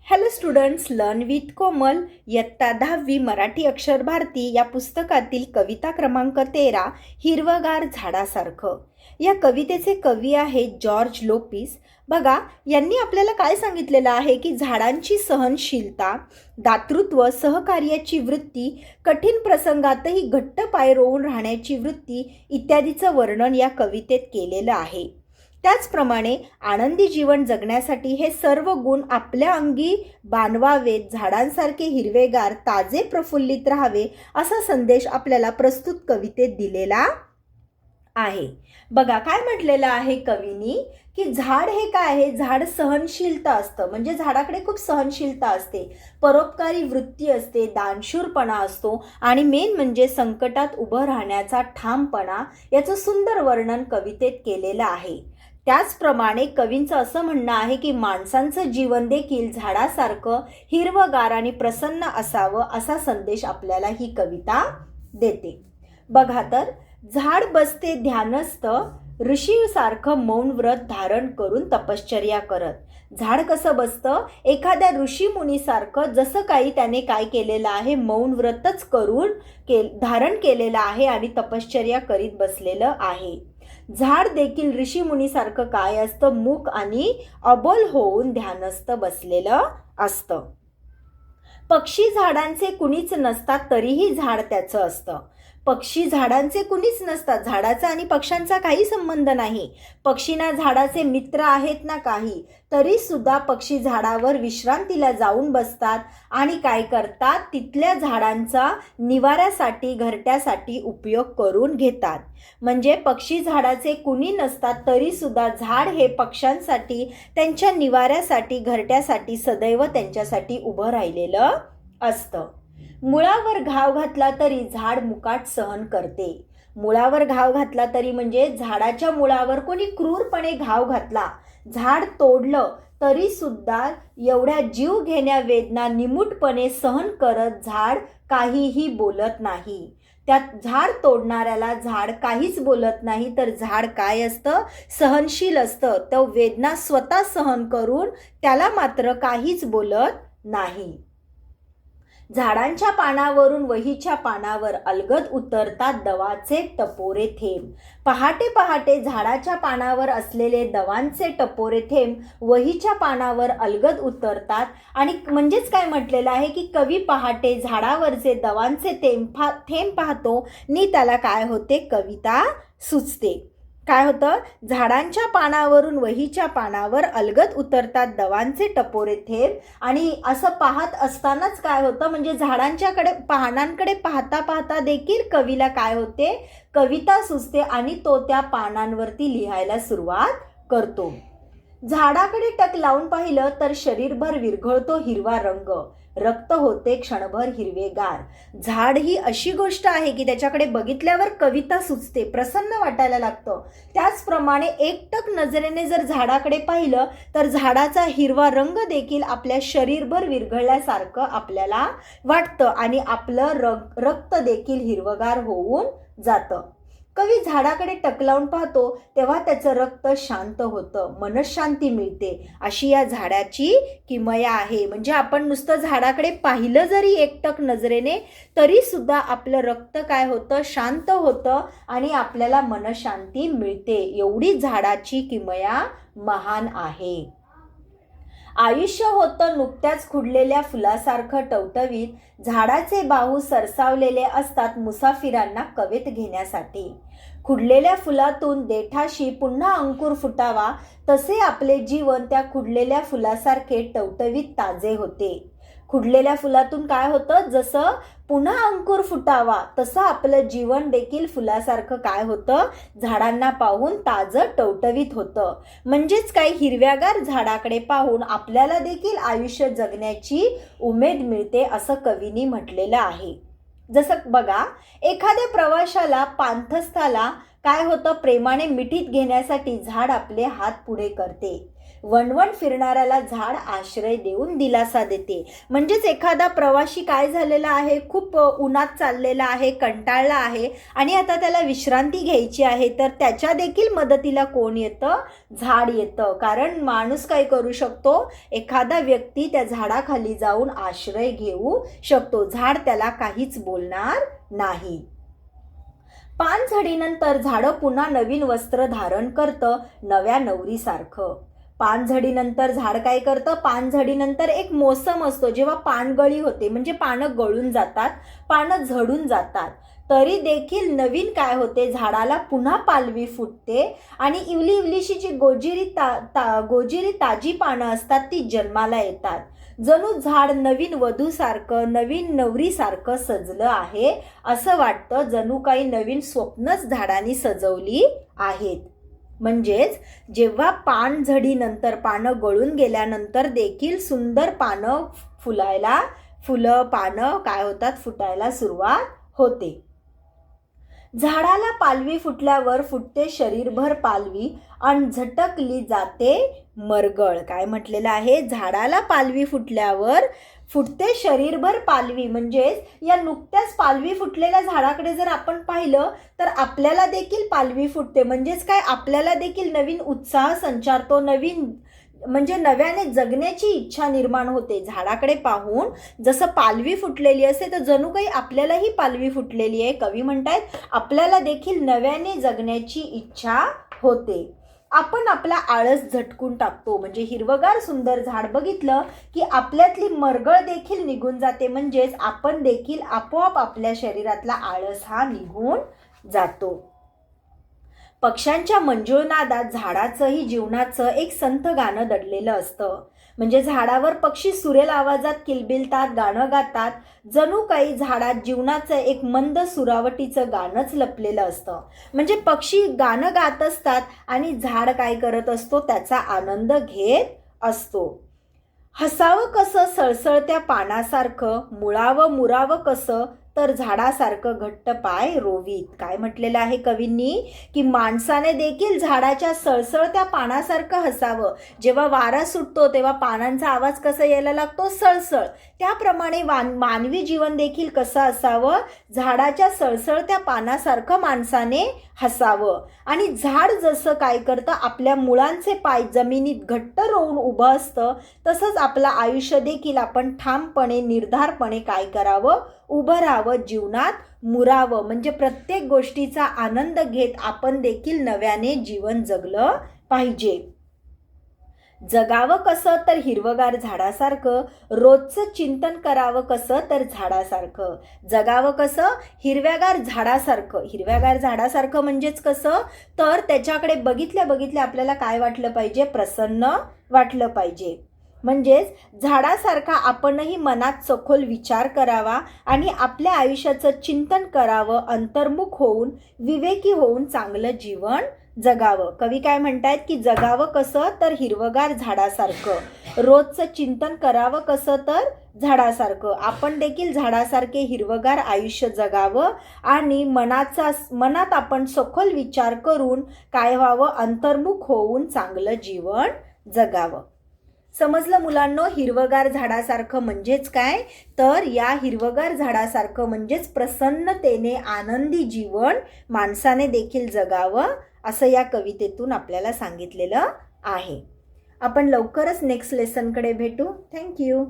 Hello students, learn with कोमल इयत्ता 10वी मराठी अक्षर भारती या पुस्तकातील कविता क्रमांक 13 हिरवगार झाडासारखं. या कवितेचे कवी आहेत जॉर्ज लोपिस. बघा, यांनी आपल्याला काय सांगितलेलं आहे की झाडांची सहनशीलता, दातृत्व, सहकार्याची वृत्ती, कठीण प्रसंगातही घट्ट पाय रोवून राहण्याची वृत्ती इत्यादीचं वर्णन या कवितेत केलेलं आहे. त्याचप्रमाणे आनंदी जीवन जगण्यासाठी हे सर्व गुण आपल्या अंगी बाणवावेत, झाडांसारखे हिरवेगार, ताजे, प्रफुल्लित राहावे असा संदेश आपल्याला प्रस्तुत कवितेत दिलेला आहे. बघा काय म्हटलेलं आहे कवीनी की झाड हे काय आहे, झाड सहनशीलता असतं, म्हणजे झाडाकडे खूप सहनशीलता असते, परोपकारी वृत्ती असते, दानशूरपणा असतो आणि मेन म्हणजे संकटात उभं राहण्याचा ठामपणा, याचं सुंदर वर्णन कवितेत केलेलं आहे. त्याचप्रमाणे कवींचं असं म्हणणं आहे की माणसांचं जीवन देखील झाडासारखं हिरवगार आणि प्रसन्न असावं असा संदेश आपल्याला ही कविता देते. बघा तर, झाड बसते ध्यानस्थ, ऋषीसारखं मौन व्रत धारण करून तपश्चर्या करत. झाड कसं बसतं, एखाद्या ऋषी मुनीसारखं, जसं काही त्याने काय केलेलं आहे, मौन व्रतच करून धारण केलेलं आहे आणि तपश्चर्या करीत बसलेलं आहे. झाड देखील ऋषी मुनीसारखं काय असतं, मूक आणि अबोल होऊन ध्यानस्थ बसलेलं असतं. पक्षी झाडांचे कुणीच नसतात तरीही झाड त्याचं असतं. पक्षी झाडांचे कुणीच नसतात, झाडाचा आणि पक्ष्यांचा काही संबंध नाही. पक्षींना झाडाचे मित्र आहेत ना काही, तरी सुद्धा पक्षी झाडावर विश्रांतीला जाऊन बसतात आणि काय करतात, तिथल्या झाडांचा निवाऱ्यासाठी, घरट्यासाठी उपयोग करून घेतात. म्हणजे पक्षी झाडाचे कुणी नसतात तरी सुद्धा झाड हे पक्ष्यांसाठी, त्यांच्या निवाऱ्यासाठी, घरट्यासाठी सदैव त्यांच्यासाठी उभं राहिलेलं असतं. मुळावर घाव घातला तरी झाड मुकाट सहन करते. मुळावर घाव घातला तरी म्हणजे झाडाच्या मुळावर कोणी क्रूरपणे घाव घातला, झाड तोडलं तरी सुद्धा एवढ्या जीव घेण्या वेदना निमूटपणे सहन करत झाड काहीही बोलत नाही. त्यात झाड तोडणाऱ्याला झाड काहीच बोलत नाही, तर झाड काय असतं, सहनशील असतं. तो वेदना स्वतः सहन करून त्याला मात्र काहीच बोलत नाही. झाडांच्या पानावरून वहीच्या पानावर अलगद उतरतात दवाचे टपोरे थेंब. पहाटे पहाटे झाडाच्या पानावर असलेले दवांचे टपोरे थेंब वहीच्या पानावर अलगद उतरतात. आणि म्हणजेच काय म्हटलेलं आहे की कवी पहाटे झाडावरचे दवांचे थेंब पाहतो नि त्याला काय होते, कविता सुचते. काय होतं, झाडांच्या पानावरून वहीच्या पानावर अलगद उतरतात दवांचे टपोरे थेंब. आणि असं पाहत असतानाच काय होतं, म्हणजे झाडांच्याकडे, पानांकडे पाहता पाहता देखील कवीला काय होते, कविता सुचते आणि तो त्या पानांवरती लिहायला सुरुवात करतो. झाडाकडे टक लावून पाहिलं तर शरीरभर विरघळतो हिरवा रंग, रक्त होते क्षणभर हिरवेगार. झाड ही अशी गोष्ट आहे की त्याच्याकडे बघितल्यावर कविता सुचते, प्रसन्न वाटायला लागतं. त्याचप्रमाणे एकटक नजरेने जर झाडाकडे पाहिलं तर झाडाचा हिरवा रंग देखील आपल्या शरीरभर विरघळल्यासारखं आपल्याला वाटतं आणि आपलं रक्त देखील हिरवगार होऊन जातं. कवी झाडाकडे टक लावून पाहतो तेव्हा त्याचं रक्त शांत होतं, मनशांती मिळते, अशी या झाडाची किमया आहे. म्हणजे आपण नुसतं झाडाकडे पाहिलं जरी एकटक नजरेने तरी सुद्धा आपलं रक्त काय होतं, शांत होतं आणि आपल्याला मनशांती मिळते. एवढी झाडाची किमया महान आहे. आयुष्य होतं नुकत्याच खुडलेल्या फुलासारखं टवटवीत, झाडाचे बाहू सरसावलेले असतात मुसाफिरांना कवेत घेण्यासाठी. खुडलेल्या फुलातून देठाशी पुन्हा अंकुर फुटावा, तसे आपले जीवन त्या खुडलेल्या फुलासारखे टवटवीत ताजे होते. खुडलेल्या फुलातून काय होतं, जसं पुन्हा अंकुर फुटावा तसं आपलं जीवन देखील फुलासारखं काय होतं, झाडांना पाहून ताजं टवटवीत होतं. म्हणजेच काही हिरव्यागार झाडाकडे पाहून आपल्याला देखील आयुष्य जगण्याची उमेद मिळते असं कवीनी म्हटलेलं आहे. जसं बघा, एखाद्या प्रवाशाला, पांथस्थाला काय होतं, प्रेमाने मिठीत घेण्यासाठी झाड आपले हात पुढे करते. वणवण फिरणाऱ्याला झाड आश्रय देऊन दिलासा देते. म्हणजेच एखादा प्रवासी काय झालेला आहे, खूप उन्हात चाललेला आहे, कंटाळला आहे आणि आता त्याला विश्रांती घ्यायची आहे, तर त्याच्या देखील मदतीला कोण येतं? झाड येतं. कारण माणूस काय करू शकतो? एखादा व्यक्ती त्या झाडाखाली जाऊन आश्रय घेऊ शकतो. झाड त्याला काहीच बोलणार नाही. पानझडीनंतर झाडं पुन्हा नवीन वस्त्र धारण करतं, नव्या नवरीसारखं. पानझडीनंतर झाड काय करतं? पानझडीनंतर एक मोसम असतो जेव्हा पानगळी होते, म्हणजे पानं गळून जातात, पानं झडून जातात. तरी देखील नवीन काय होते? झाडाला पुन्हा पालवी फुटते आणि इवली इवलीशी जी गोजिरी ताजी पानं असतात ती जन्माला येतात. जणू झाड नवीन वधूसारखं, नवीन नवरीसारखं सजलं आहे असं वाटतं. जणू काही नवीन स्वप्नच झाडांनी सजवली आहेत. म्हणजेच जेव्हा पानझडीनंतर, पानं गळून गेल्यानंतर देखील सुंदर पानं फुलं पानं काय होतात? फुटायला सुरुवात होते. झाडाला पालवी फुटल्यावर फुटते शरीरभर पालवी आणि झटकली जाते मरगळ. काय म्हटलेलं आहे? झाडाला पालवी फुटल्यावर फुटते शरीरभर पालवी. म्हणजेच या नुकत्याच पालवी फुटलेल्या झाडाकडे जर आपण पाहिलं तर आपल्याला देखील पालवी फुटते. म्हणजेच काय? आपल्याला देखील नवीन उत्साह संचारतो, म्हणजे नव्याने जगण्याची इच्छा निर्माण होते. झाडाकडे पाहून जसं पालवी फुटलेली असते तर जणू काही आपल्यालाही पालवी फुटलेली आहे. कवी म्हणतायत आपल्याला देखील नव्याने जगण्याची इच्छा होते. आपण आपला आळस झटकून टाकतो. म्हणजे हिरवगार सुंदर झाड बघितलं की आपल्यातली मरगळ देखील निघून जाते. म्हणजेच आपण देखील आपोआप आपल्या शरीरातला आळस हा निघून जातो. पक्ष्यांच्या मंजुळनादात झाडाचंही जीवनाचं एक संथ गाणं दडलेलं असतं. म्हणजे झाडावर पक्षी सुरेल आवाजात किलबिलतात, गाणं गातात. जणू काही झाडात जीवनाचं एक मंद सुरावटीचं गाणंच लपलेलं असतं. म्हणजे पक्षी गाणं गात असतात आणि झाड काय करत असतो? त्याचा आनंद घेत असतो. हसावं कसं सळसळत्या पानासारखं, मुळावं मुरावं कसं तर झाडासारखं घट्ट पाय रोवीत. काय म्हटलेलं आहे कवींनी? की माणसाने देखील झाडाच्या सळसळत्या पानासारखं हसावं. जेव्हा वारा सुटतो तेव्हा पानांचा आवाज कसा यायला लागतो? सळसळ. त्याप्रमाणे मानवी जीवन देखील कसं असावं? झाडाच्या सळसळत्या पानासारखं माणसाने हसावं. आणि झाड जसं काय करतं? आपल्या मुळांचे पाय जमिनीत घट्ट रोवून उभं असतं, तसंच आपलं आयुष्य देखील आपण ठामपणे, निर्धारपणे काय करावं? उभं राहावं, जीवनात मुरावं. म्हणजे प्रत्येक गोष्टीचा आनंद घेत आपण देखील नव्याने जीवन जगलं पाहिजे. जगावं कसं तर हिरवगार झाडासारखं, रोजचं चिंतन करावं कसं तर झाडासारखं. जगावं कसं? हिरव्यागार झाडासारखं. हिरव्यागार झाडासारखं म्हणजेच कसं? तर त्याच्याकडे बघितल्या बघितल्या आपल्याला काय वाटलं पाहिजे? प्रसन्न वाटलं पाहिजे. म्हणजेच झाडासारखा आपणही मनात सखोल विचार करावा आणि आपल्या आयुष्याचं चिंतन करावं, अंतर्मुख होऊन, विवेकी होऊन चांगलं जीवन जगावं. कवी काय म्हणतायत? की जगावं कसं तर हिरवगार झाडासारखं, रोजचं चिंतन करावं कसं तर झाडासारखं. आपण देखील झाडासारखे हिरवगार आयुष्य जगावं आणि मनात आपण सखोल विचार करून काय व्हावं? अंतर्मुख होऊन चांगलं जीवन जगावं. समजलं मुलांनो? हिरवगार झाडासारखं म्हणजेच काय? तर या हिरवगार झाडासारखं म्हणजेच प्रसन्नतेने आनंदी जीवन माणसाने देखील जगावं असं या कवितेतून आपल्याला सांगितलेलं आहे. आपण लवकरच नेक्स्ट लेसनकडे भेटू. थँक्यू.